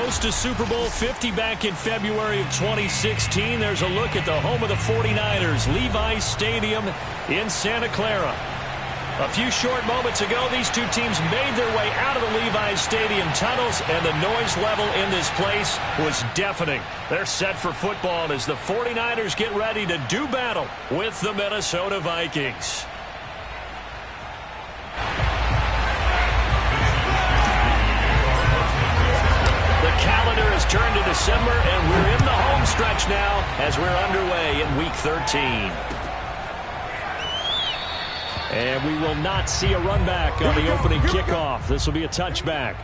host to Super Bowl 50 back in February of 2016. There's a look at the home of the 49ers, Levi's Stadium in Santa Clara. A few short moments ago, these two teams made their way out of the Levi's Stadium tunnels, and the noise level in this place was deafening. They're set for football as the 49ers get ready to do battle with the Minnesota Vikings. The calendar has turned to December, and we're in the home stretch now as we're underway in Week 13. And we will not see a run back on the opening kickoff. This will be a touchback.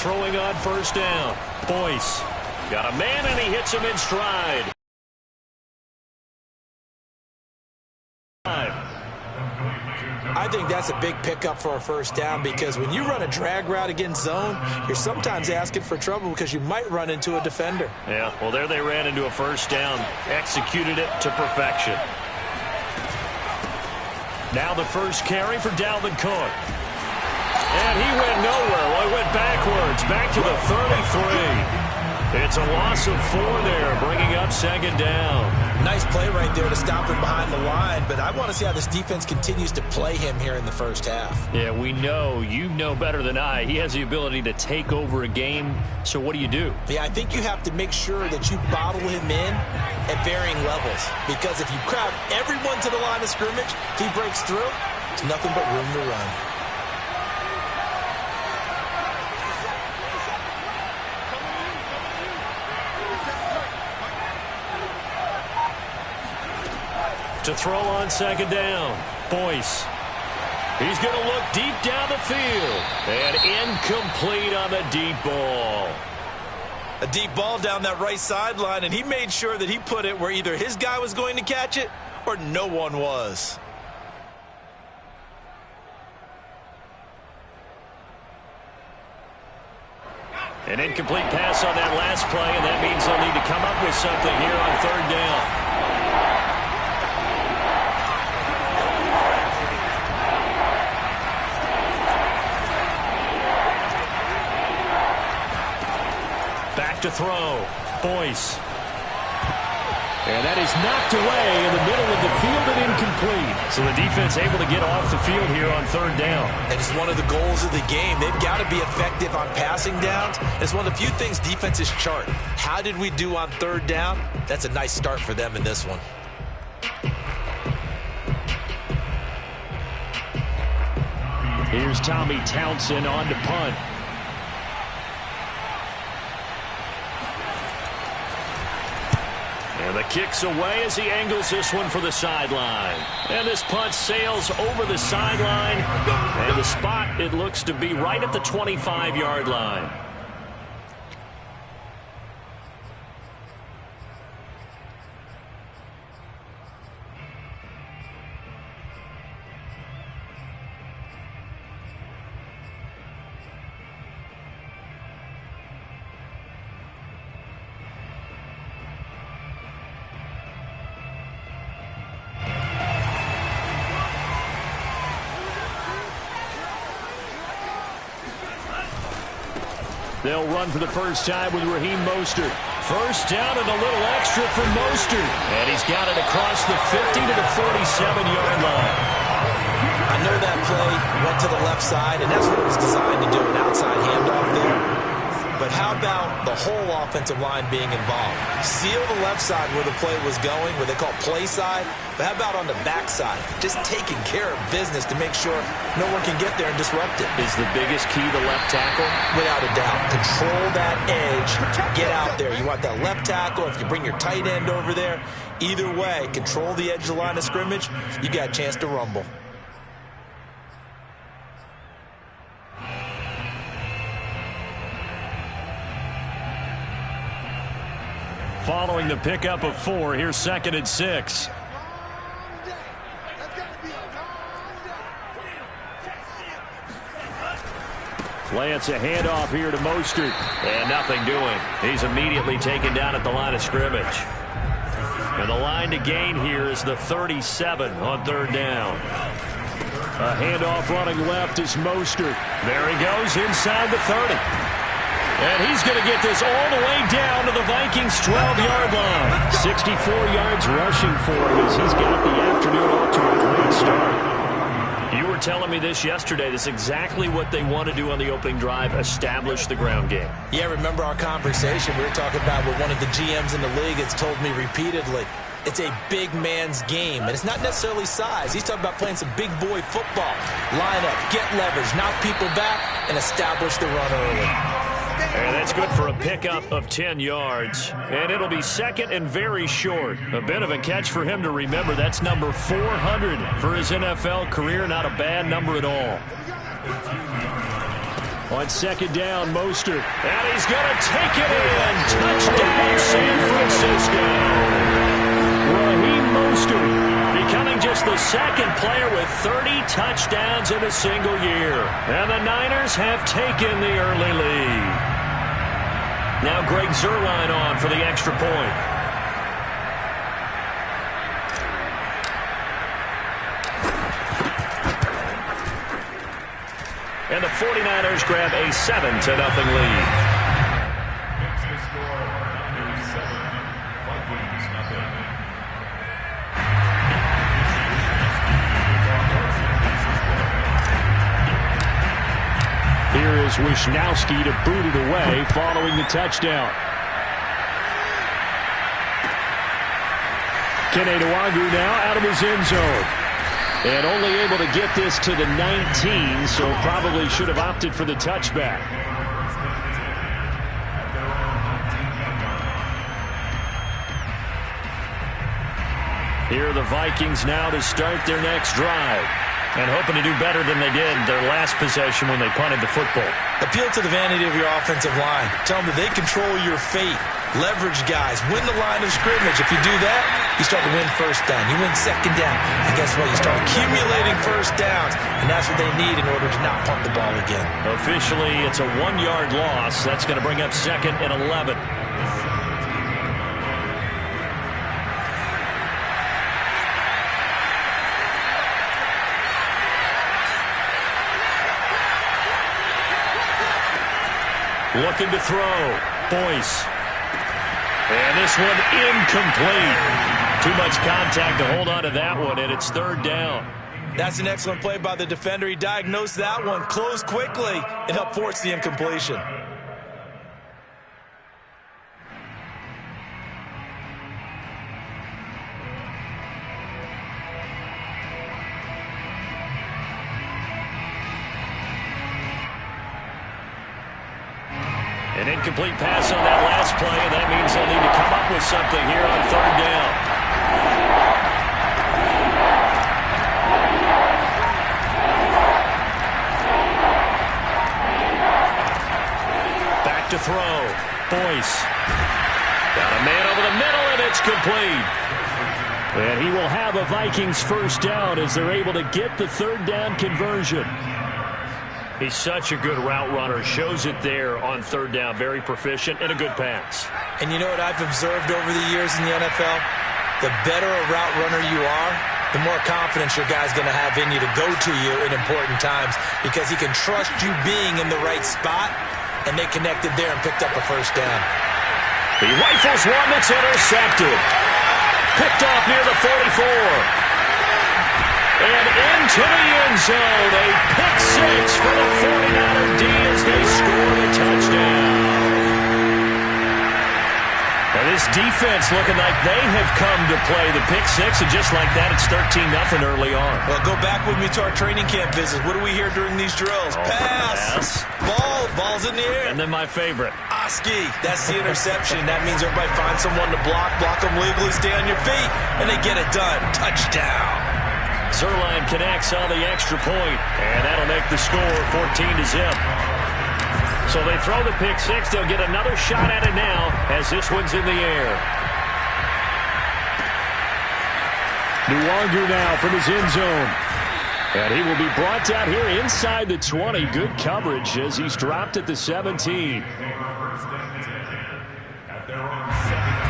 Throwing on first down. Boyce got a man, and he hits him in stride. I think that's a big pickup for a first down, because when you run a drag route against zone, you're sometimes asking for trouble because you might run into a defender. Yeah, well, there they ran into a first down. Executed it to perfection. Now the first carry for Dalvin Cook. And he went nowhere. Well, he went backwards, back to the 33. It's a loss of 4 there, bringing up second down. Nice play right there to stop him behind the line, but I want to see how this defense continues to play him here in the first half. Yeah, we know. You know better than I. He has the ability to take over a game, so what do? Yeah, I think you have to make sure that you bottle him in at varying levels, because if you crowd everyone to the line of scrimmage, if he breaks through, it's nothing but room to run. To throw on second down, Boyce. He's going to look deep down the field. And incomplete on the deep ball. A deep ball down that right sideline, and he made sure that he put it where either his guy was going to catch it or no one was. An incomplete pass on that last play, and that means they'll need to come up with something here on third down. To throw, Boyce. And that is knocked away in the middle of the field and incomplete. So the defense able to get off the field here on third down. And it's one of the goals of the game. They've got to be effective on passing downs. It's one of the few things defenses chart. How did we do on third down? That's a nice start for them in this one. Here's Tommy Townsend on to punt. And the kick's away as he angles this one for the sideline. And this punt sails over the sideline. And the spot, it looks to be right at the 25-yard line. They'll run for the first time with Raheem Mostert. First down and a little extra for Mostert. And he's got it across the 50 to the 47-yard line. I know that play went to the left side, and that's what it was designed to do, an outside handoff there. But how about the whole offensive line being involved? Seal the left side where the play was going, what they call play side. But how about on the back side? Just taking care of business to make sure no one can get there and disrupt it. Is the biggest key the left tackle? Without a doubt. Control that edge. Get out there. You want that left tackle. If you bring your tight end over there, either way, control the edge of the line of scrimmage, you got a chance to rumble. Following the pickup of 4, here's 2nd and 6. Lance a handoff here to Mostert. And nothing doing. He's immediately taken down at the line of scrimmage. And the line to gain here is the 37 on 3rd down. A handoff running left is Mostert. There he goes inside the 30. And he's going to get this all the way down to the Vikings' 12-yard line. 64 yards rushing for him as he's got the afternoon off to a great start. You were telling me this yesterday. This is exactly what they want to do on the opening drive, establish the ground game. Yeah, remember our conversation we were talking about with one of the GMs in the league has told me repeatedly. It's a big man's game, and it's not necessarily size. He's talking about playing some big boy football. Line up, get leverage, knock people back, and establish the run early. And that's good for a pickup of 10 yards. And it'll be 2nd and very short. A bit of a catch for him to remember. That's number 400 for his NFL career. Not a bad number at all. On 2nd down, Mostert. And he's going to take it in. Touchdown, San Francisco. Raheem Mostert becoming just the 2nd player with 30 touchdowns in a single year. And the Niners have taken the early lead. Now Greg Zuerlein on for the extra point. And the 49ers grab a 7-0 lead. Here is Wisnowski to boot it away following the touchdown. Kene Nwangwu now out of his end zone. And only able to get this to the 19, so probably should have opted for the touchback. Here are the Vikings now to start their next drive. And hoping to do better than they did their last possession when they punted the football. Appeal to the vanity of your offensive line. Tell them that they control your fate. Leverage guys. Win the line of scrimmage. If you do that, you start to win 1st down. You win 2nd down. And guess what? You start accumulating 1st downs. And that's what they need in order to not punt the ball again. Officially, it's a 1-yard loss. That's going to bring up 2nd and 11. Looking to throw. Boyce. And this one incomplete. Too much contact to hold on to that one, and it's 3rd down. That's an excellent play by the defender. He diagnosed that one, closed quickly, and helped force the incompletion. An incomplete pass on that last play, and that means they'll need to come up with something here on 3rd down. Back to throw. Boyce. Got a man over the middle, and it's complete. And he will have a Vikings 1st down as they're able to get the 3rd down conversion. He's such a good route runner. Shows it there on 3rd down. Very proficient and a good pass. And you know what I've observed over the years in the NFL? The better a route runner you are, the more confidence your guy's going to have in you to go to you in important times because he can trust you being in the right spot, and they connected there and picked up a 1st down. He rifles one that's intercepted. Picked off near the 44. And into the end zone, a pick 6 for the 49er D as they score the touchdown. Now this defense looking like they have come to play the pick 6, and just like that, it's 13-0 early on. Well, go back with me to our training camp visit. What do we hear during these drills? Pass. Ball's in the air. And then my favorite. Oski, that's the interception. That means everybody finds someone to block them legally, stay on your feet, and they get it done. Touchdown. Zuerlein connects on the extra point, and that'll make the score 14-0. So they throw the pick six. They'll get another shot at it now as this one's in the air. Nuwanger now from his end zone. And he will be brought down here inside the 20. Good coverage as he's dropped at the 17.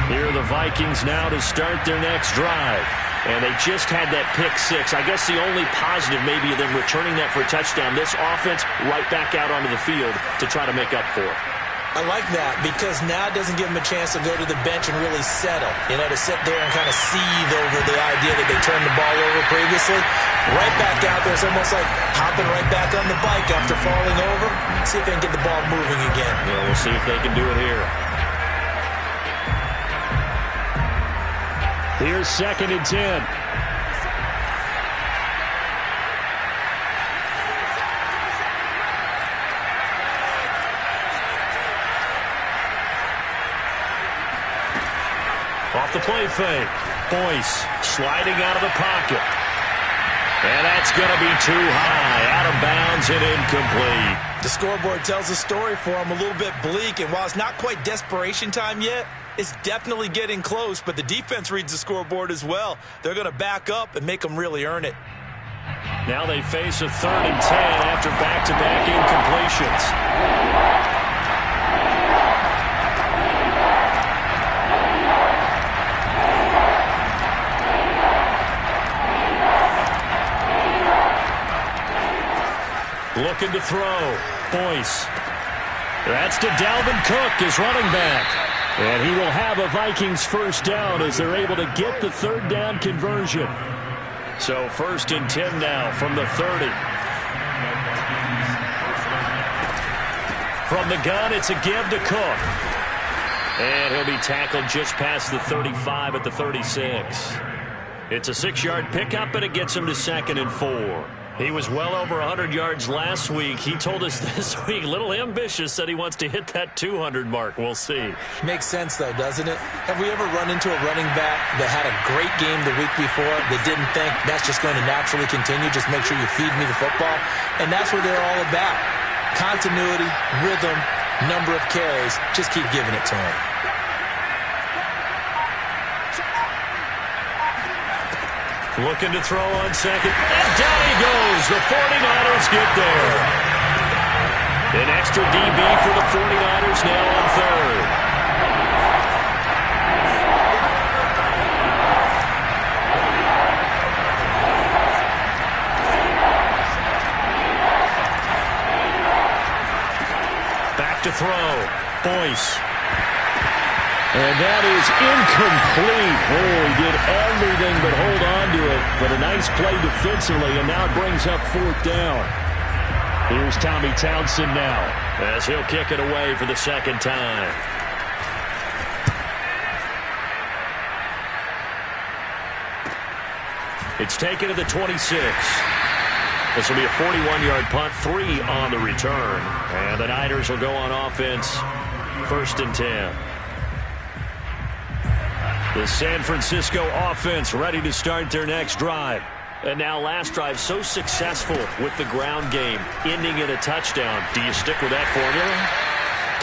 Here are the Vikings now to start their next drive. And they just had that pick six. I guess the only positive maybe of them returning that for a touchdown. This offense right back out onto the field to try to make up for it. I like that because now it doesn't give them a chance to go to the bench and really settle. You know, to sit there and kind of seethe over the idea that they turned the ball over previously. Right back out there. It's almost like hopping right back on the bike after falling over. See if they can get the ball moving again. Yeah, we'll see if they can do it here. Here's 2nd and 10. Off the play fake. Boyce sliding out of the pocket. And that's going to be too high. Out of bounds and incomplete. The scoreboard tells a story for him, a little bit bleak. And while it's not quite desperation time yet, it's definitely getting close. But the defense reads the scoreboard as well. They're going to back up and make them really earn it. Now they face a 3rd and 10 after back-to-back incompletions. Looking to throw. Boyce. That's to Dalvin Cook, his running back. And he will have a Vikings first down as they're able to get the 3rd down conversion. So 1st and 10 now from the 30. From the gun, it's a give to Cook. And he'll be tackled just past the 35 at the 36. It's a 6-yard pickup, and it gets him to 2nd and 4. He was well over 100 yards last week. He told us this week, a little ambitious, said he wants to hit that 200 mark. We'll see. Makes sense, though, doesn't it? Have we ever run into a running back that had a great game the week before that didn't think that's just going to naturally continue? Just make sure you feed me the football. And that's what they're all about. Continuity, rhythm, number of carries. Just keep giving it to him. Looking to throw on second. And down he goes. The 49ers get there. An extra DB for the 49ers now on 3rd. Back to throw. Boyce. And that is incomplete. Oh, he did everything but hold on to it. But a nice play defensively, and now it brings up 4th down. Here's Tommy Townsend now as he'll kick it away for the 2nd time. It's taken to the 26. This will be a 41-yard punt, 3 on the return. And the Niners will go on offense, 1st and 10. The San Francisco offense ready to start their next drive. And now last drive so successful with the ground game, ending in a touchdown. Do you stick with that formula?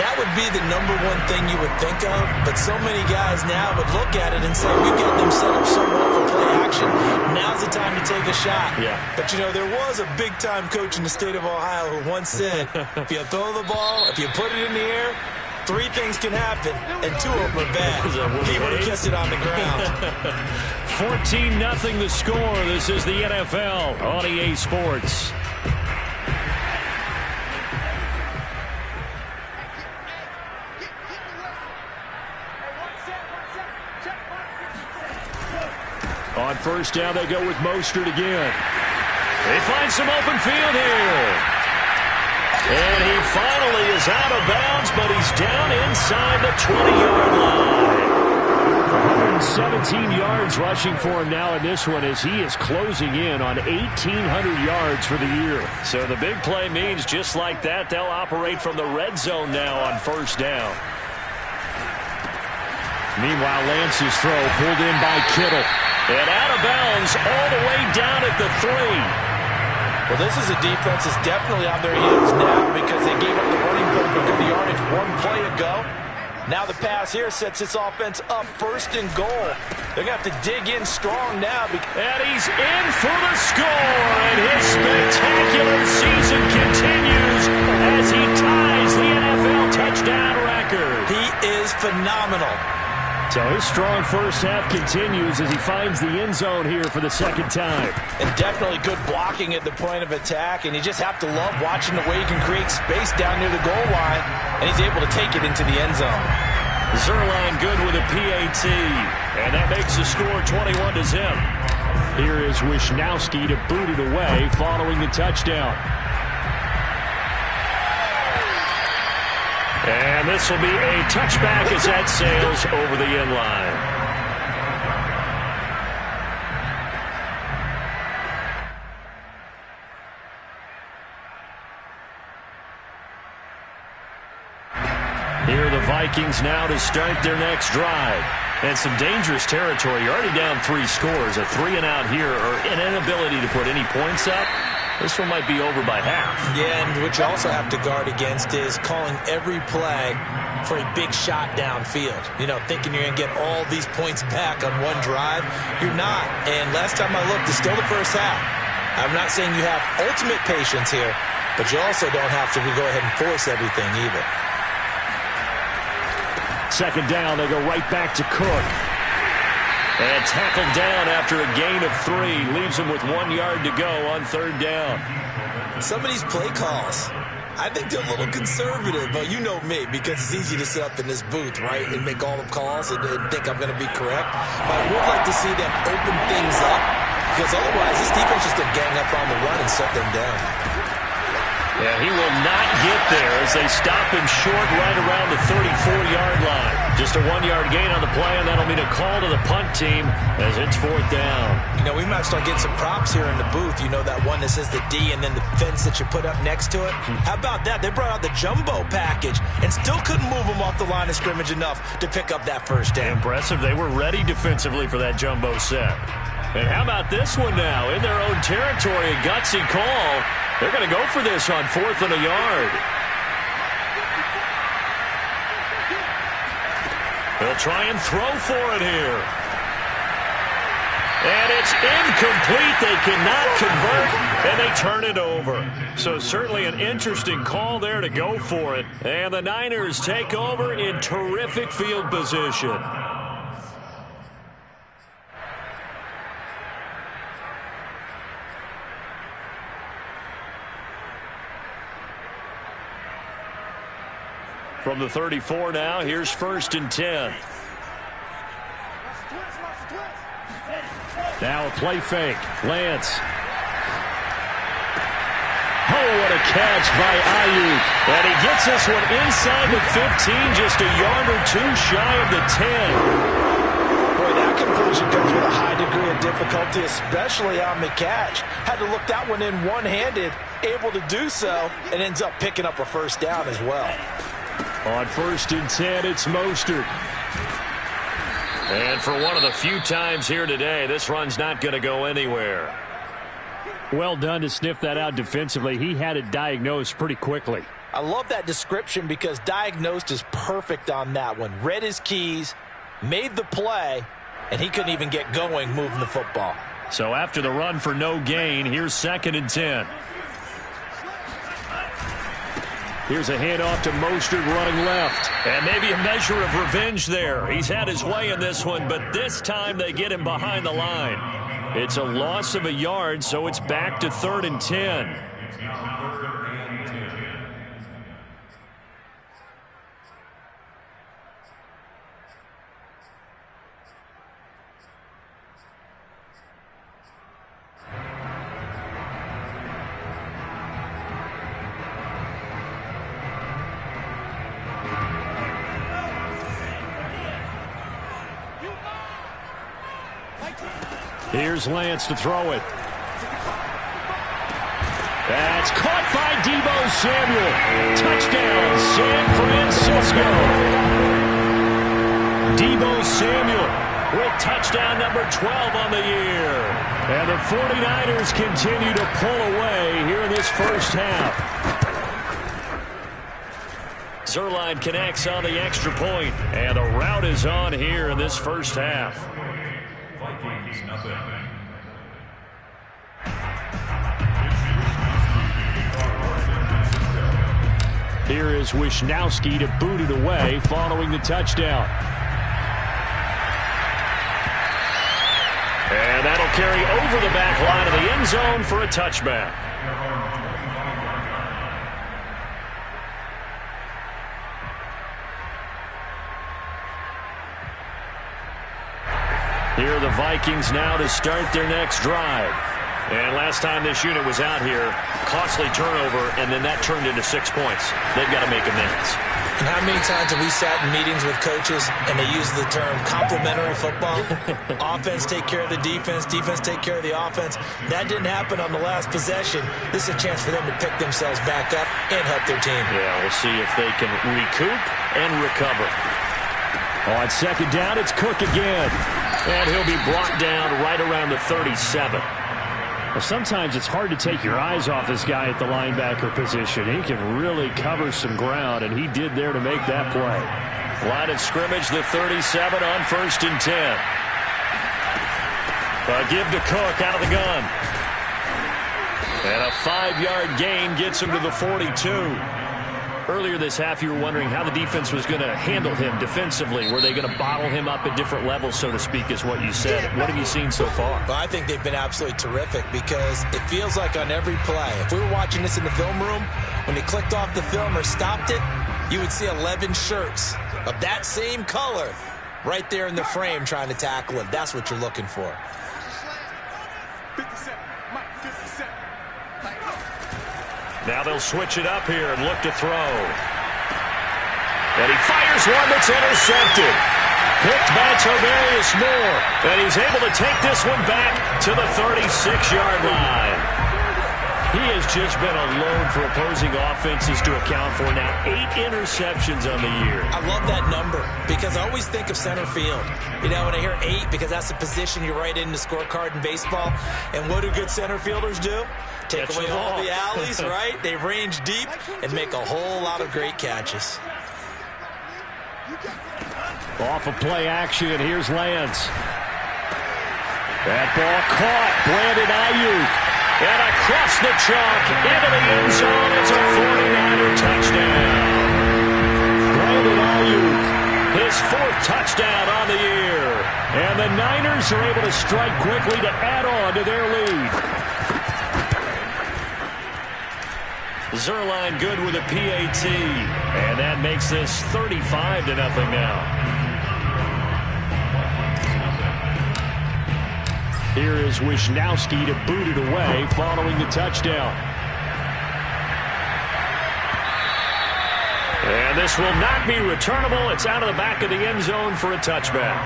That would be the number one thing you would think of, but so many guys now would look at it and say, we've got them set up so well for play action. Now's the time to take a shot. Yeah. But, you know, there was a big-time coach in the state of Ohio who once said, if you throw the ball, if you put it in the air, 3 things can happen, and 2 of them are bad. He would have kept it on the ground. 14-0 the score. This is the NFL on EA Sports. On 1st down, they go with Mostert again. They find some open field here. And he finally is out of bounds, but he's down inside the 20-yard line. 117 yards rushing for him now in this one as he is closing in on 1,800 yards for the year. So the big play means just like that, they'll operate from the red zone now on 1st down. Meanwhile, Lance's throw pulled in by Kittle. And out of bounds all the way down at the 3. Well, this is a defense that's definitely on their heels now because they gave up the running play for good yardage one play ago. Now the pass here sets this offense up 1st and goal. They're going to have to dig in strong now. And he's in for the score, and his spectacular season continues as he ties the NFL touchdown record. He is phenomenal. So his strong first half continues as he finds the end zone here for the second time. And definitely good blocking at the point of attack, and you just have to love watching the way he can create space down near the goal line, and he's able to take it into the end zone. Zerline good with a PAT, and that makes the score 21-0. Here is Wisnowski to boot it away following the touchdown. And this will be a touchback as that sails over the end line. Here are the Vikings now to start their next drive. And some dangerous territory. You're already down 3 scores. A 3-and-out here, or an inability to put any points up. This one might be over by half. Yeah, and what you also have to guard against is calling every play for a big shot downfield. You know, thinking you're going to get all these points back on one drive. You're not. And last time I looked, it's still the first half. I'm not saying you have ultimate patience here, but you also don't have to go ahead and force everything either. Second down, they go right back to Cook. And tackled down after a gain of 3. Leaves him with 1 yard to go on 3rd down. Some of these play calls, I think they're a little conservative, but you know me, because it's easy to sit up in this booth, right, and make all the calls and think I'm going to be correct. But I would like to see them open things up, because otherwise this defense is going to gang up on the run and shut them down. Yeah, he will not get there as they stop him short right around the 34-yard line. Just a 1-yard gain on the play, and that'll mean a call to the punt team as it's 4th down. You know, we might start getting some props here in the booth. You know, that one that says the D and then the fence that you put up next to it? How about that? They brought out the jumbo package and still couldn't move them off the line of scrimmage enough to pick up that first down. Impressive. They were ready defensively for that jumbo set. And how about this one now? In their own territory, a gutsy call. They're going to go for this on 4th and a yard. They'll try and throw for it here. And it's incomplete. They cannot convert, and they turn it over. So certainly an interesting call there to go for it. And the Niners take over in terrific field position. From the 34 now, here's 1st and 10. Now a play fake. Lance. Oh, what a catch by Ayuk. And he gets this one inside the 15, just a yard or 2 shy of the 10. Boy, that conclusion comes with a high degree of difficulty, especially on the catch. Had to look that one in one-handed, able to do so, and ends up picking up a first down as well. On 1st and 10, it's Mostert. And for one of the few times here today, this run's not going to go anywhere. Well done to sniff that out defensively. He had it diagnosed pretty quickly. I love that description because diagnosed is perfect on that one. Read his keys, made the play, and he couldn't even get going moving the football. So after the run for no gain, here's 2nd and 10. Here's a handoff to Mostert running left. And maybe a measure of revenge there. He's had his way in this one, but this time they get him behind the line. It's a loss of a yard, so it's back to 3rd and 10. Here's Lance to throw it. That's caught by Deebo Samuel. Touchdown, San Francisco. Deebo Samuel with touchdown number 12 on the year. And the 49ers continue to pull away here in this first half. Zerline connects on the extra point, and the rout is on here in this first half. Here is Wisnowski to boot it away following the touchdown. And that'll carry over the back line of the end zone for a touchback. Here are the Vikings now to start their next drive. And last time this unit was out here, costly turnover, and then that turned into 6 points. They've got to make amends. And how many times have we sat in meetings with coaches and they use the term complementary football? Offense take care of the defense, defense take care of the offense. That didn't happen on the last possession. This is a chance for them to pick themselves back up and help their team. Yeah, we'll see if they can recoup and recover. On second down, it's Cook again. And he'll be brought down right around the 37. Well, sometimes it's hard to take your eyes off this guy at the linebacker position. He can really cover some ground, and he did there to make that play. Line of scrimmage, the 37 on 1st and 10. A give to Cook out of the gun. And a 5-yard gain gets him to the 42. Earlier this half, you were wondering how the defense was going to handle him defensively. Were they going to bottle him up at different levels, so to speak, is what you said. What have you seen so far? Well, I think they've been absolutely terrific because it feels like on every play, if we were watching this in the film room, when they clicked off the film or stopped it, you would see 11 shirts of that same color right there in the frame trying to tackle him. That's what you're looking for. Now they'll switch it up here and look to throw. And he fires one that's intercepted. Picked by Tavarius Moore. And he's able to take this one back to the 36-yard line. He has just been a load for opposing offenses to account for now. 8 interceptions on the year. I love that number because I always think of center field. You know, when I hear 8, because that's the position you write in the scorecard in baseball. And what do good center fielders do? Take away all the alleys, right? They range deep and make a whole lot of great catches. Off of play action, here's Lance. That ball caught. Brandon Ayuk. And across the chalk into the end zone. It's a 49er touchdown. Brandon Ayuk, his 4th touchdown on the year. And the Niners are able to strike quickly to add on to their lead. Zerline good with a PAT. And that makes this 35-0 now. Here is Wisnowski to boot it away following the touchdown. And this will not be returnable. It's out of the back of the end zone for a touchback.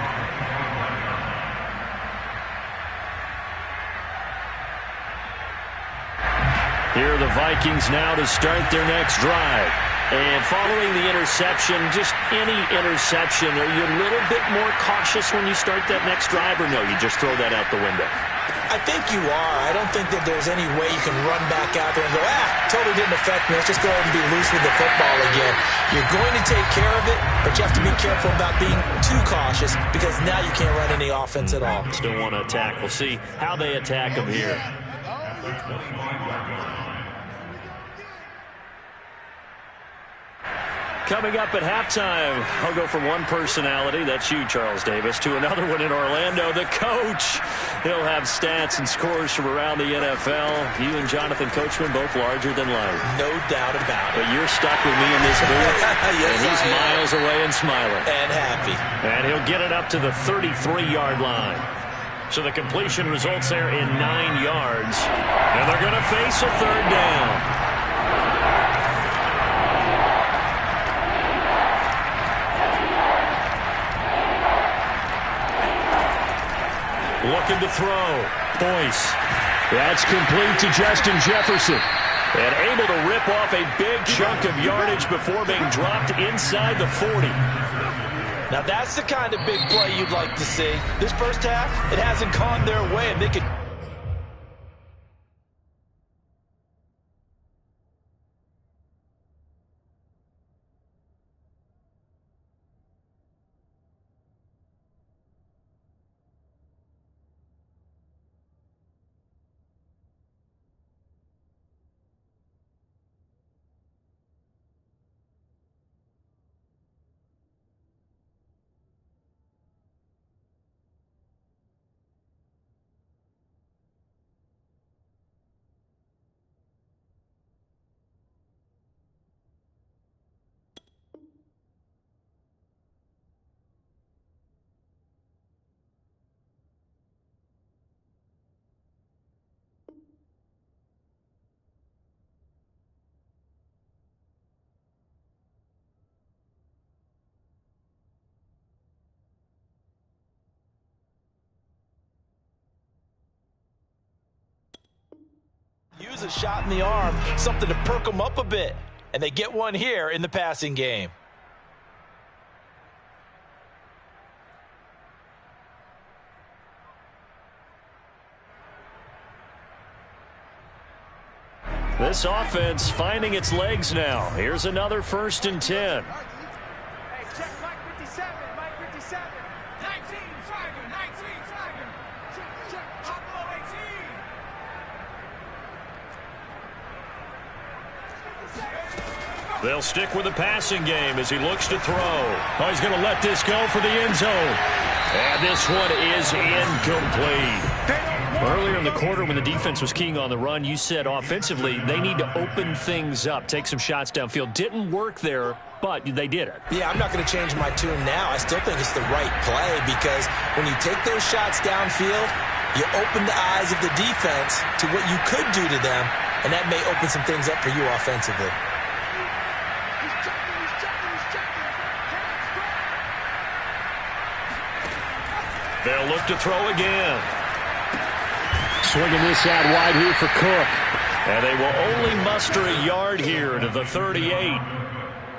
Here are the Vikings now to start their next drive. And following the interception, just any interception, are you a little bit more cautious when you start that next drive, or no, you just throw that out the window? I think you are. I don't think that there's any way you can run back out there and go, totally didn't affect me. Let's just go ahead and be loose with the football again. You're going to take care of it, but you have to be careful about being too cautious because now you can't run any offense at all. Still want to attack. We'll see how they attack them here. Coming up at halftime, I'll go from one personality, that's you, Charles Davis, to another one in Orlando, the coach. He'll have stats and scores from around the NFL. You and Jonathan Coachman, both larger than life. No doubt about it. But you're stuck with me in this booth, yes, and he's miles away and smiling. And happy. And he'll get it up to the 33-yard line. So the completion results there in 9 yards. And they're going to face a 3rd down. Looking to throw. Boyce. That's complete to Justin Jefferson. And able to rip off a big chunk of yardage before being dropped inside the 40. Now that's the kind of big play you'd like to see. This first half, it hasn't gone their way, and they could a shot in the arm, something to perk them up a bit. And they get one here in the passing game. This offense finding its legs now. Here's another 1st and 10. Hey, check Mike 57, Mike 57. 19, Tiger, 19, Tiger. Check, Buffalo 18. They'll stick with the passing game as he looks to throw. Oh, he's going to let this go for the end zone. And this one is incomplete. Earlier in the quarter when the defense was keying on the run, you said offensively they need to open things up, take some shots downfield. Didn't work there, but they did it. Yeah, I'm not going to change my tune now. I still think it's the right play because when you take those shots downfield, you open the eyes of the defense to what you could do to them, and that may open some things up for you offensively. They'll look to throw again. Swinging this out wide here for Cook. And they will only muster a yard here to the 38.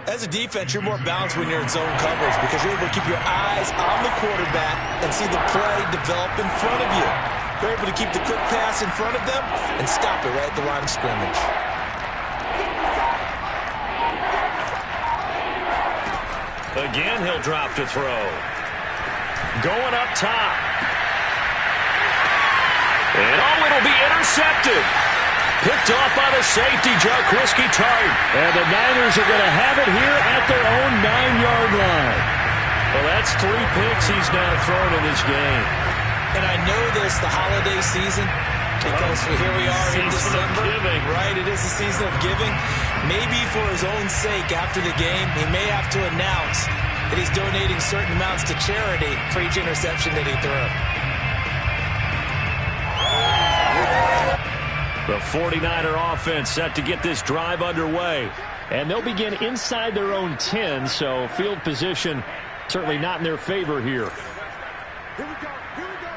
As a defense, you're more balanced when you're in zone coverage because you're able to keep your eyes on the quarterback and see the play develop in front of you. You're able to keep the quick pass in front of them and stop it right at the line of scrimmage. Again, he'll drop to throw. Going up top. And it'll be intercepted. Picked off by the safety, Jaquiski Tartt. And the Niners are going to have it here at their own 9-yard line. Well, that's 3 picks he's now thrown in this game. And I know this, the holiday season, because here we are in December. Right, it is the season of giving. Maybe for his own sake after the game, he may have to announce that he's donating certain amounts to charity for each interception that he threw. The 49er offense set to get this drive underway. And they'll begin inside their own 10, so field position certainly not in their favor here. Here we go, here we go,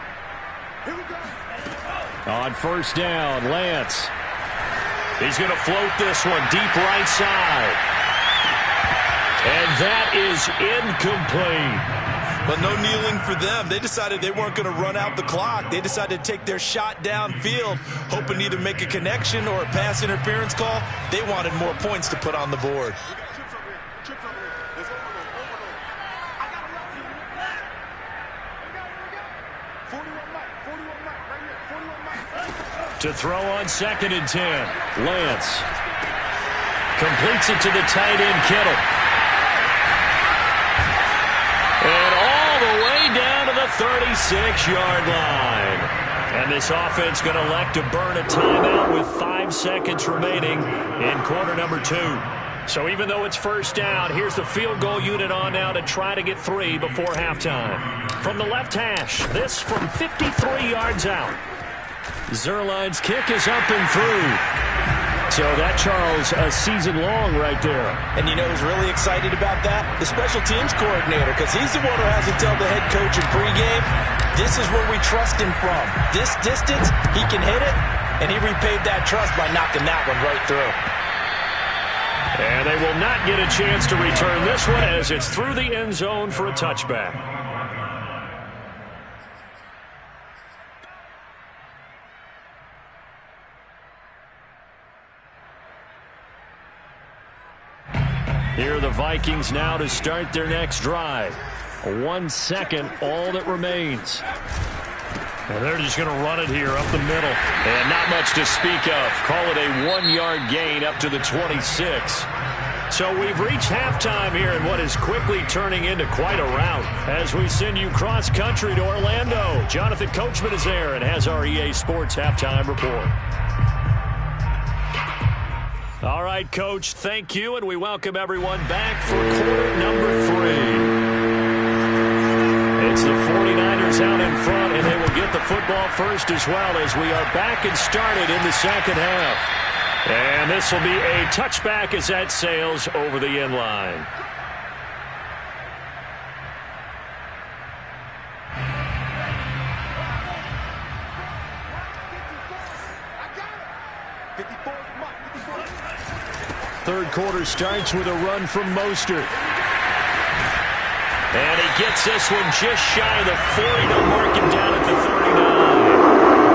here we go. On 1st down, Lance. He's going to float this one deep right side. And that is incomplete. But no kneeling for them. They decided they weren't going to run out the clock. They decided to take their shot downfield, hoping to either make a connection or a pass interference call. They wanted more points to put on the board. To throw on 2nd and 10. Lance completes it to the tight end, Kittle. And all the way down to the 36-yard line. And this offense going to elect to burn a timeout with 5 seconds remaining in quarter number 2. So even though it's 1st down, here's the field goal unit on now to try to get 3 before halftime. From the left hash, this from 53 yards out. Zerline's kick is up and through. So that, Charles, a season long right there. And you know who's really excited about that? The special teams coordinator, because he's the one who has to tell the head coach in pregame, this is where we trust him from. This distance, he can hit it, and he repaid that trust by knocking that one right through. And they will not get a chance to return this one as it's through the end zone for a touchback. Here are the Vikings now to start their next drive. 1 second, all that remains. And they're just going to run it here up the middle. And not much to speak of. Call it a 1-yard gain up to the 26. So we've reached halftime here in what is quickly turning into quite a rout. As we send you cross-country to Orlando, Jonathan Coachman is there and has our EA Sports halftime report. All right, Coach, thank you, and we welcome everyone back for quarter number 3. It's the 49ers out in front, and they will get the football first as well as we are back and started in the second half. And this will be a touchback as that sails over the end line. Third quarter starts with a run from Mostert. And he gets this one just shy of the 40. They'll mark him down at the 39.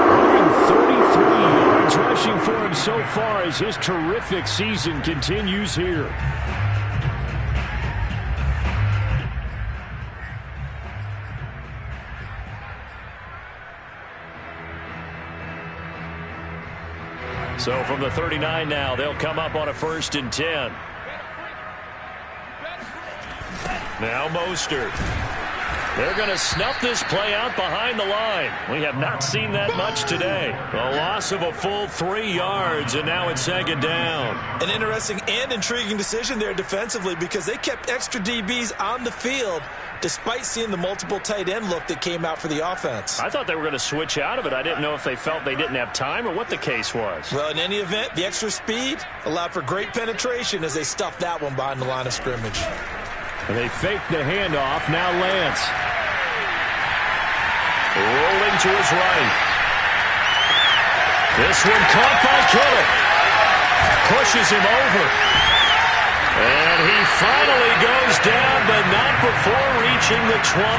133 yards rushing for him so far as his terrific season continues here. So from the 39 now, they'll come up on a 1st and 10. Now Mostert. They're going to snuff this play out behind the line. We have not seen that much today. A loss of a full 3 yards, and now it's 2nd down. An interesting and intriguing decision there defensively because they kept extra DBs on the field despite seeing the multiple tight end look that came out for the offense. I thought they were going to switch out of it. I didn't know if they felt they didn't have time or what the case was. Well, in any event, the extra speed allowed for great penetration as they stuffed that one behind the line of scrimmage. And they fake the handoff. Now Lance. Rolling to his right. This one caught by Kittle. Pushes him over. And he finally goes down, but not before reaching the 21.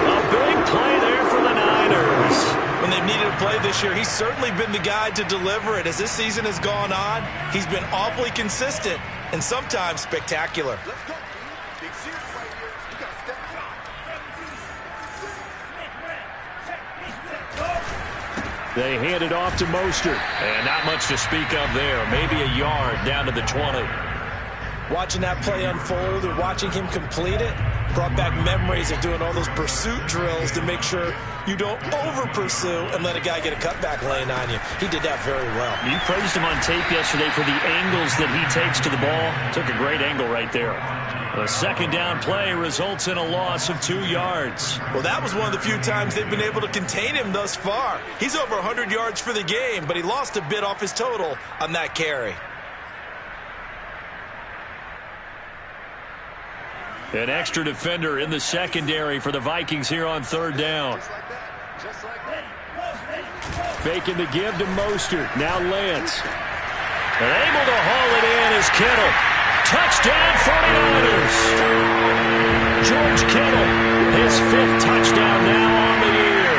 A big play there for the Niners. When they've needed a play this year, he's certainly been the guy to deliver it. As this season has gone on, he's been awfully consistent and sometimes spectacular. Let's go. Big serious right here. You got to step it up. They hand it off to Mostert. And not much to speak of there. Maybe a yard down to the 20. Watching that play unfold or watching him complete it brought back memories of doing all those pursuit drills to make sure you don't over-pursue and let a guy get a cutback lane on you. He did that very well. You praised him on tape yesterday for the angles that he takes to the ball. Took a great angle right there. The 2nd down play results in a loss of 2 yards. Well, that was one of the few times they've been able to contain him thus far. He's over 100 yards for the game, but he lost a bit off his total on that carry. An extra defender in the secondary for the Vikings here on 3rd down. Just like that. Faking the give to Mostert. Now Lance. And able to haul it in is Kittle. Touchdown 49ers. George Kittle, his 5th touchdown now on the year.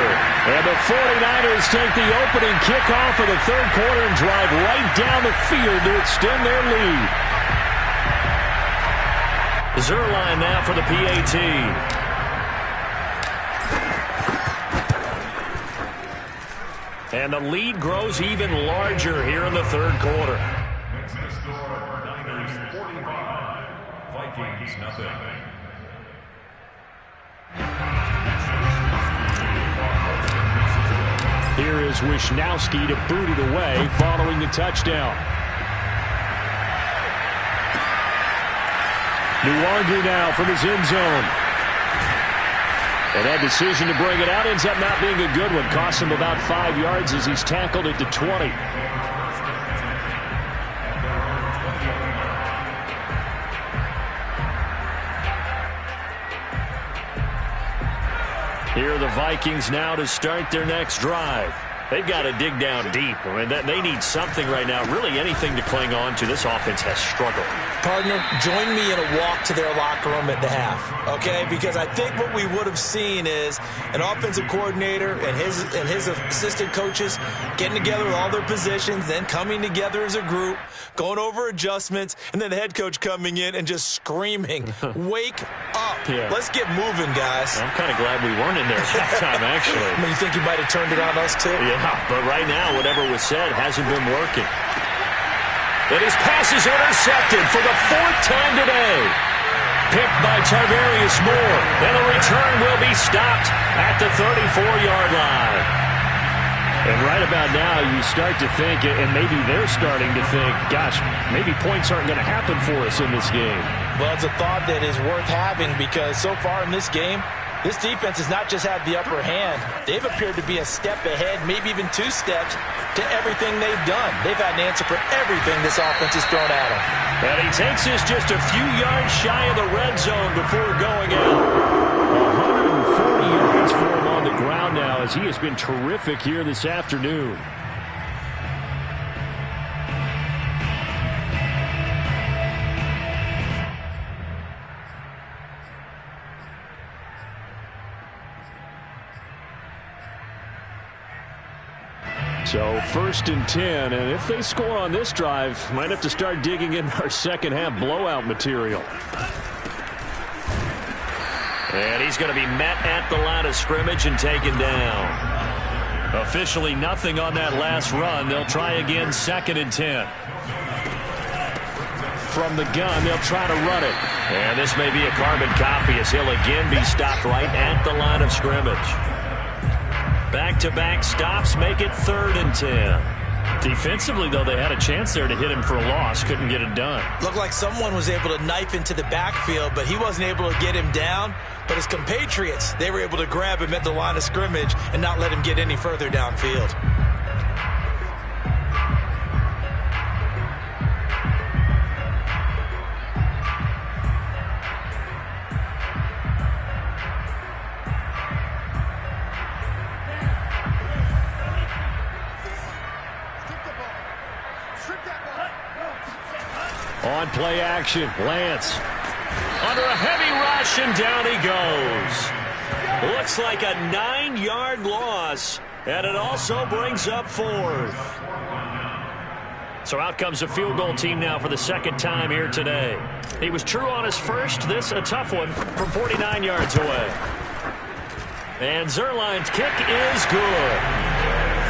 And the 49ers take the opening kickoff of the 3rd quarter and drive right down the field to extend their lead. Zerline now for the PAT. And the lead grows even larger here in the 3rd quarter. Next to the score, Niners 45, Vikings nothing. Here is Wisnowski to boot it away following the touchdown. Nuargu now from his end zone. And that decision to bring it out ends up not being a good one. Costs him about 5 yards as he's tackled at the 20. Here are the Vikings now to start their next drive. They've got to dig down deep. I mean, they need something right now, really anything to cling on to. This offense has struggled. Partner, join me in a walk to their locker room at the half, okay? Because I think what we would have seen is an offensive coordinator and his assistant coaches getting together with all their positions, then coming together as a group, going over adjustments, and then the head coach coming in and just screaming, wake up. Yeah. Let's get moving, guys. I'm kind of glad we weren't in there at halftime, actually. I mean, you think he might have turned it on us, too? Yeah, but right now, whatever was said hasn't been working. And his pass is intercepted for the 4th time today. Picked by Tarvarius Moore. And the return will be stopped at the 34-yard line. And right about now, you start to think, and maybe they're starting to think, gosh, maybe points aren't going to happen for us in this game. Well, it's a thought that is worth having because so far in this game, this defense has not just had the upper hand. They've appeared to be a step ahead, maybe even 2 steps to everything they've done. They've had an answer for everything this offense has thrown at them. And he takes this just a few yards shy of the red zone before going out. 140 yards for him on the ground now as he has been terrific here this afternoon. So 1st and 10, and if they score on this drive, might have to start digging in our second half blowout material. And he's going to be met at the line of scrimmage and taken down. Officially nothing on that last run. They'll try again 2nd and 10. From the gun, they'll try to run it. And this may be a carbon copy as he'll again be stopped right at the line of scrimmage. Back-to-back stops make it 3rd and 10. Defensively, though, they had a chance there to hit him for a loss. Couldn't get it done. Looked like someone was able to knife into the backfield, but he wasn't able to get him down. But his compatriots, they were able to grab him at the line of scrimmage and not let him get any further downfield. On play action, Lance. Under a heavy rush, and down he goes. Looks like a 9-yard loss, and it also brings up 4th. So out comes a field goal team now for the 2nd time here today. He was true on his first. This a tough one from 49 yards away. And Zerline's kick is good.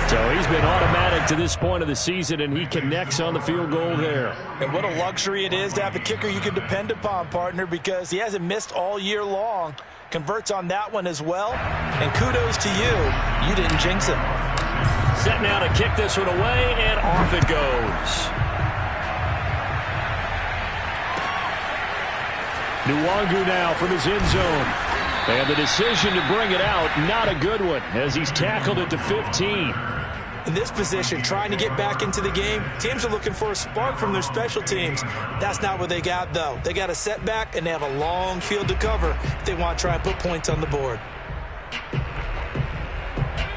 So he's been automatic to this point of the season, and he connects on the field goal there. And what a luxury it is to have a kicker you can depend upon, partner, because he hasn't missed all year long. Converts on that one as well. And kudos to you. You didn't jinx him. Set now to kick this one away, and off it goes. Nwangu now from his end zone. And the decision to bring it out, not a good one, as he's tackled it to 15. In this position, trying to get back into the game, teams are looking for a spark from their special teams. That's not what they got, though. They got a setback, and they have a long field to cover if they want to try and put points on the board.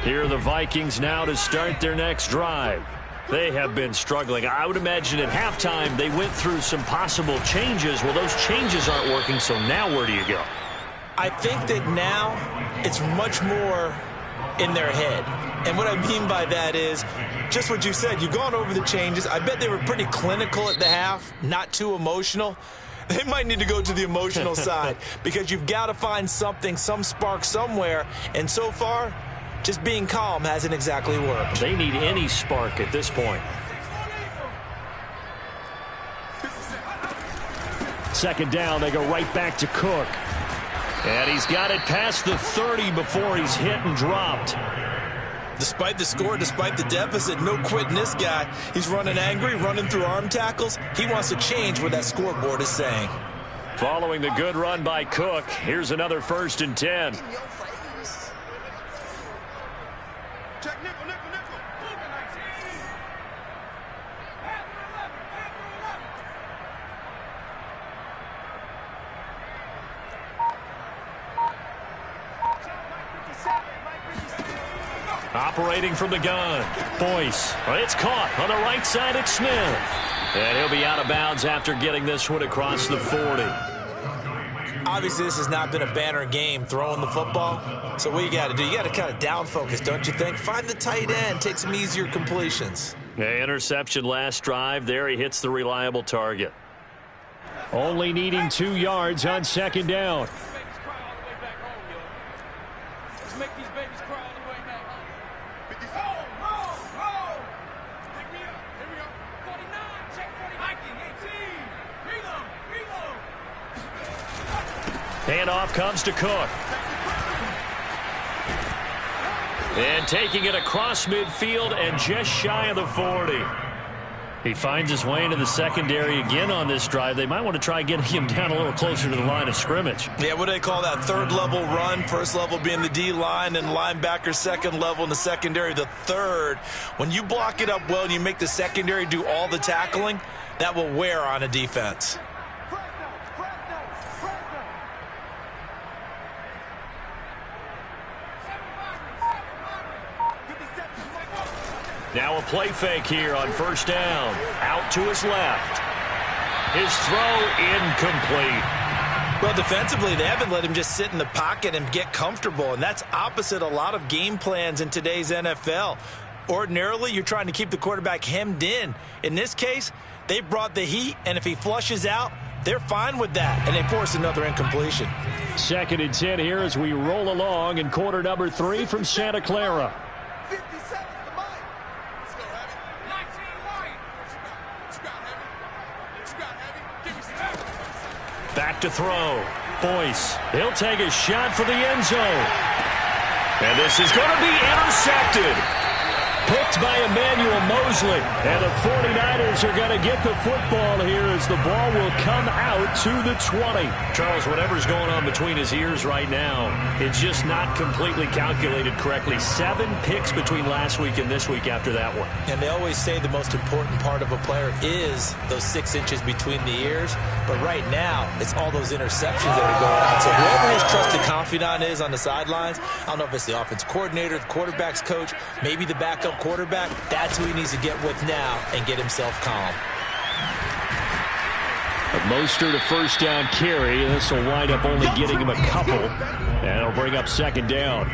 Here are the Vikings now to start their next drive. They have been struggling. I would imagine at halftime they went through some possible changes. Well, those changes aren't working, so now where do you go? I think that now it's much more in their head. And what I mean by that is just what you said. You've gone over the changes. I bet they were pretty clinical at the half, not too emotional. They might need to go to the emotional side because you've got to find something, some spark somewhere. And so far, just being calm hasn't exactly worked. They need any spark at this point. 2nd down, they go right back to Cook. And he's got it past the 30 before he's hit and dropped. Despite the score, despite the deficit, no quitting this guy. He's running angry, running through arm tackles. He wants to change what that scoreboard is saying. Following the good run by Cook, here's another 1st and 10. Operating from the gun. Boyce. It's caught on the right side. It's Smith. And he'll be out of bounds after getting this one across the 40. Obviously, this has not been a banner game throwing the football. So what you got to do, you got to kind of down focus, don't you think? Find the tight end. Take some easier completions. Interception last drive. There he hits the reliable target. Only needing 2 yards on 2nd down. Handoff comes to Cook. And taking it across midfield and just shy of the 40. He finds his way into the secondary again on this drive. They might want to try getting him down a little closer to the line of scrimmage. Yeah, what do they call that? 3rd level run. 1st level being the D-line and linebacker. 2nd level in the secondary, the 3rd. When you block it up well and you make the secondary do all the tackling, that will wear on a defense. Now a play fake here on 1st down. Out to his left. His throw incomplete. Well, defensively, they haven't let him just sit in the pocket and get comfortable, and that's opposite a lot of game plans in today's NFL. Ordinarily, you're trying to keep the quarterback hemmed in. In this case, they brought the heat, and if he flushes out, they're fine with that, and they force another incompletion. 2nd and 10 here as we roll along in quarter number 3 from Santa Clara. 57 to mine. Let's go, Heavy. 19 white. What you got, Heavy? What you got, Heavy? Give me some. Back to throw. Boyce, he'll take a shot for the end zone. And this is going to be intercepted. Picked by Emmanuel Mosley. And the 49ers are going to get the football here as the ball will come out to the 20. Charles, whatever's going on between his ears right now, it's just not completely calculated correctly. 7 picks between last week and this week after that one. And they always say the most important part of a player is those 6 inches between the ears. But right now, it's all those interceptions that are going on. So whoever his trusted confidant is on the sidelines, I don't know if it's the offense coordinator, the quarterback's coach, maybe the backup quarterback, that's who he needs to get with now and get himself calm. Mostert a first down carry. This will wind up only getting him a couple. And it'll bring up 2nd down.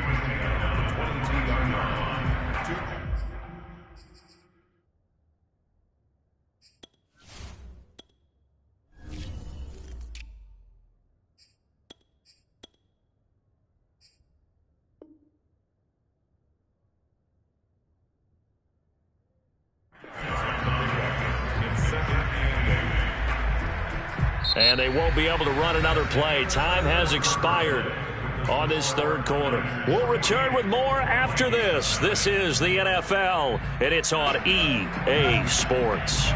And they won't be able to run another play. Time has expired on this 3rd quarter. We'll return with more after this. This is the NFL, and it's on EA Sports.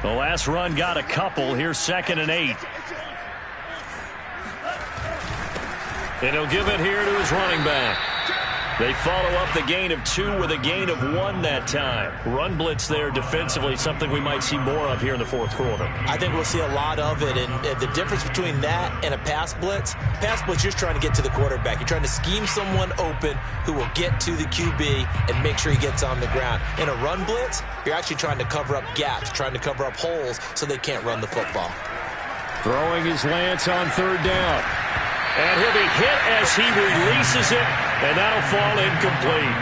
The last run got a couple. Here's 2nd and 8. And he'll give it here to his running back. They follow up the gain of 2 with a gain of 1 that time. Run blitz there defensively, something we might see more of here in the 4th quarter. I think we'll see a lot of it, and the difference between that and a pass blitz, you're just trying to get to the quarterback. You're trying to scheme someone open who will get to the QB and make sure he gets on the ground. In a run blitz, you're actually trying to cover up gaps, trying to cover up holes so they can't run the football. Throwing his Lance on 3rd down. And he'll be hit as he releases it, and that'll fall incomplete.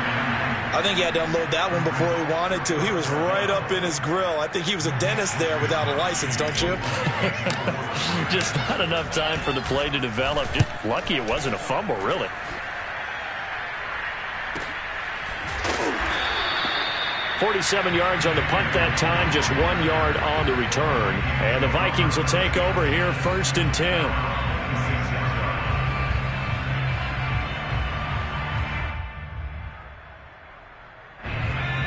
I think he had to unload that one before he wanted to. He was right up in his grill. I think he was a dentist there without a license, don't you? Just not enough time for the play to develop. Just lucky it wasn't a fumble, really. .47 yards on the punt that time, just 1 yard on the return. And the Vikings will take over here 1st and 10.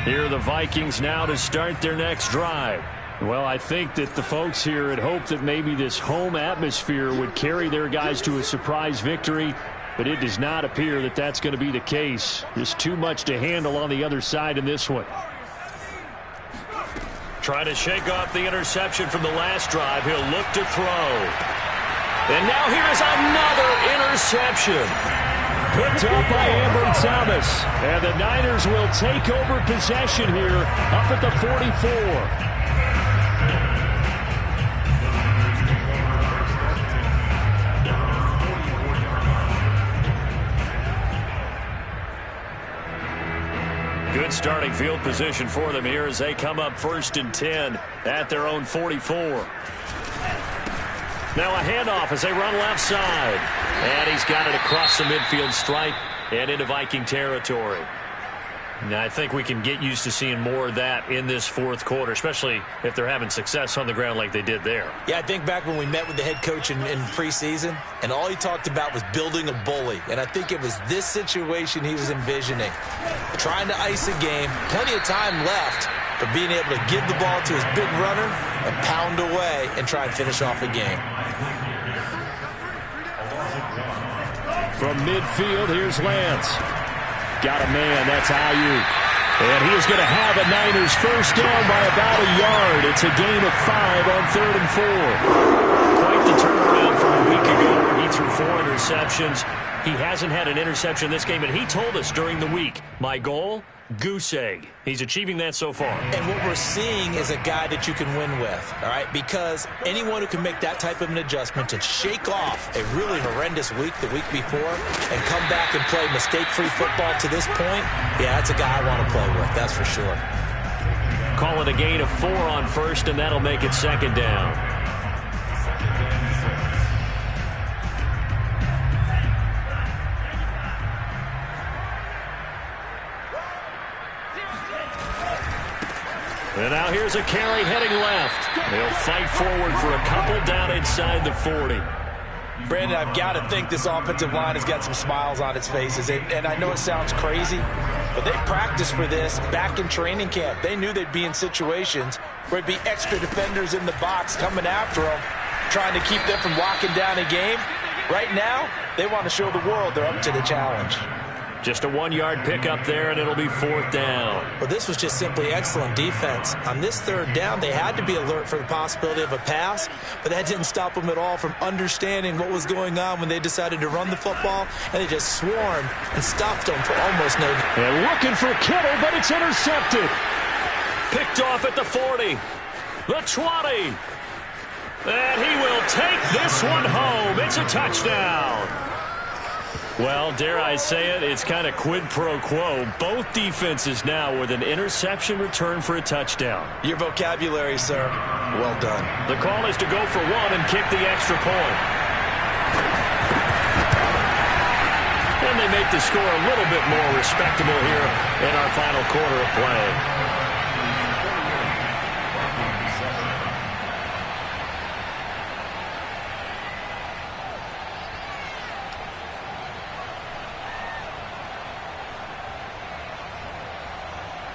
Here are the Vikings now to start their next drive. Well, I think that the folks here had hoped that maybe this home atmosphere would carry their guys to a surprise victory, but it does not appear that that's going to be the case. Just too much to handle on the other side in this one. Trying to shake off the interception from the last drive. He'll look to throw. And now here's another interception. Picked up by Amber Thomas. And the Niners will take over possession here up at the 44. Good starting field position for them here as they come up 1st and 10 at their own 44. Now a handoff as they run left side. And he's got it across the midfield stripe and into Viking territory. Now, I think we can get used to seeing more of that in this 4th quarter, especially if they're having success on the ground like they did there. Yeah, I think back when we met with the head coach in preseason, and all he talked about was building a bully. And I think it was this situation he was envisioning. Trying to ice a game, plenty of time left, but being able to give the ball to his big runner and pound away and try and finish off a game. From midfield, here's Lance. Got a man, that's Ayuk. And he is going to have a Niners first down by about a yard. It's a gain of 5 on 3rd and 4. Quite the turnaround from a week ago where he threw 4 interceptions. He hasn't had an interception this game, and he told us during the week, my goal, goose egg. He's achieving that so far. And what we're seeing is a guy that you can win with, all right? Because anyone who can make that type of an adjustment and shake off a really horrendous week the week before and come back and play mistake-free football to this point, yeah, that's a guy I want to play with, that's for sure. Call it a gain of 4 on first, and that'll make it second down. And now here's a carry heading left. They'll fight forward for a couple down inside the 40. Brandon, I've got to think this offensive line has got some smiles on its faces. And I know it sounds crazy, but they practiced for this back in training camp. They knew they'd be in situations where it'd be extra defenders in the box coming after them, trying to keep them from locking down a game. Right now, they want to show the world they're up to the challenge. Just a 1-yard pickup there, and it'll be 4th down. Well, this was just simply excellent defense. On this 3rd down, they had to be alert for the possibility of a pass, but that didn't stop them at all from understanding what was going on when they decided to run the football, and they just swarmed and stopped them for almost no. And looking for Kittle, but it's intercepted. Picked off at the 40, the 20. And he will take this one home. It's a touchdown. Well, dare I say it, it's kind of quid pro quo. Both defenses now with an interception return for a touchdown. Your vocabulary, sir. Well done. The call is to go for 1 and kick the extra point. And they make the score a little bit more respectable here in our final quarter of play.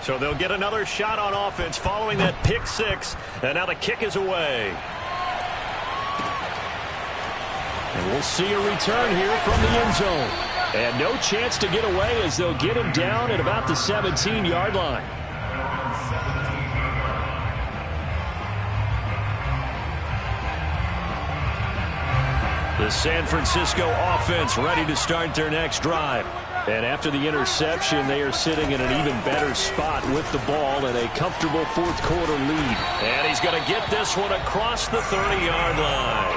So they'll get another shot on offense following that pick 6. And now the kick is away. And we'll see a return here from the end zone. And no chance to get away as they'll get him down at about the 17-yard line. The San Francisco offense ready to start their next drive. And after the interception, they are sitting in an even better spot with the ball and a comfortable 4th quarter lead. And he's going to get this one across the 30-yard line.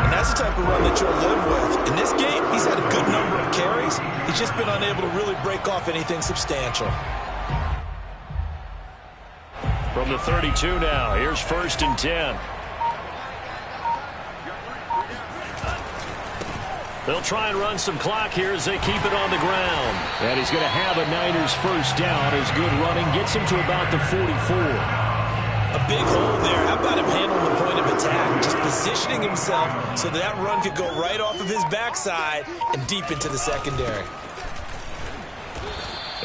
And that's the type of run that you'll live with. In this game, he's had a good number of carries. He's just been unable to really break off anything substantial. From the 32 now, here's 1st and 10. They'll try and run some clock here as they keep it on the ground. And he's going to have a Niners 1st down as good running gets him to about the 44. A big hole there. How about him handling the point of attack? Just positioning himself so that run could go right off of his backside and deep into the secondary.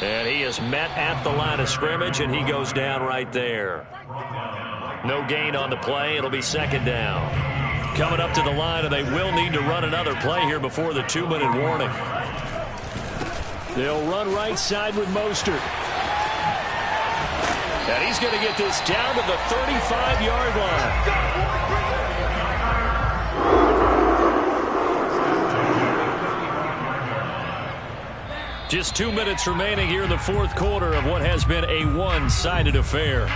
And he is met at the line of scrimmage, and he goes down right there. No gain on the play. It'll be 2nd down. Coming up to the line, and they will need to run another play here before the 2-minute warning. They'll run right side with Mostert. And he's going to get this down to the 35-yard line. Just 2 minutes remaining here in the 4th quarter of what has been a one-sided affair.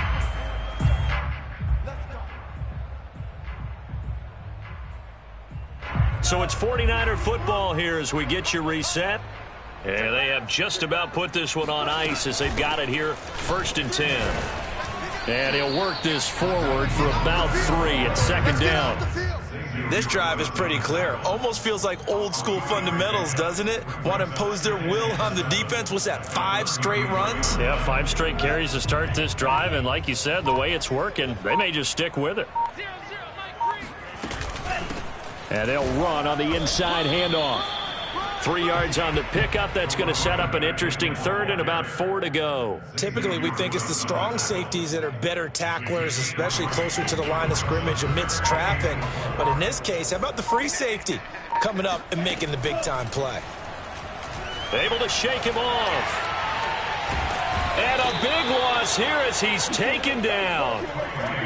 So it's 49er football here as we get you reset. And they have just about put this one on ice as they've got it here, 1st and 10. And he'll work this forward for about 3 at 2nd down. This drive is pretty clear. Almost feels like old school fundamentals, doesn't it? Want to impose their will on the defense. What's that, 5 straight runs? Yeah, 5 straight carries to start this drive. And like you said, the way it's working, they may just stick with it. And they'll run on the inside handoff. 3 yards on the pickup. That's going to set up an interesting 3rd and about 4 to go. Typically, we think it's the strong safeties that are better tacklers, especially closer to the line of scrimmage amidst traffic. But in this case, how about the free safety coming up and making the big-time play? Able to shake him off. And a big loss here as he's taken down.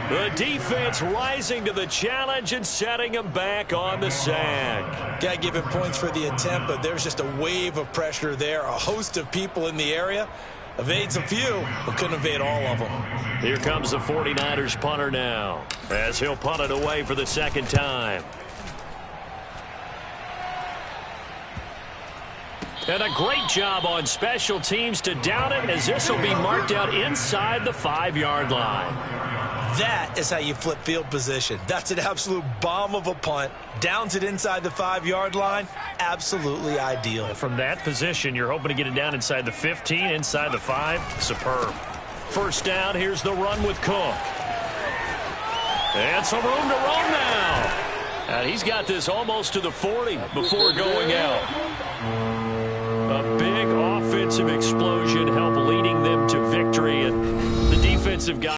The defense rising to the challenge and setting him back on the sack. Got to give him points for the attempt, but there's just a wave of pressure there, a host of people in the area. Evades a few, but couldn't evade all of them. Here comes the 49ers punter now, as he'll punt it away for the second time. And a great job on special teams to down it, as this will be marked out inside the 5-yard line. That is how you flip field position. That's an absolute bomb of a punt. Downs it inside the 5-yard line. Absolutely ideal. From that position, you're hoping to get it down inside the 15, inside the 5. Superb. First down, here's the run with Cook. And some room to roam now. And he's got this almost to the 40 before going out. A big offensive explosion helped leading them to victory, and the defensive guy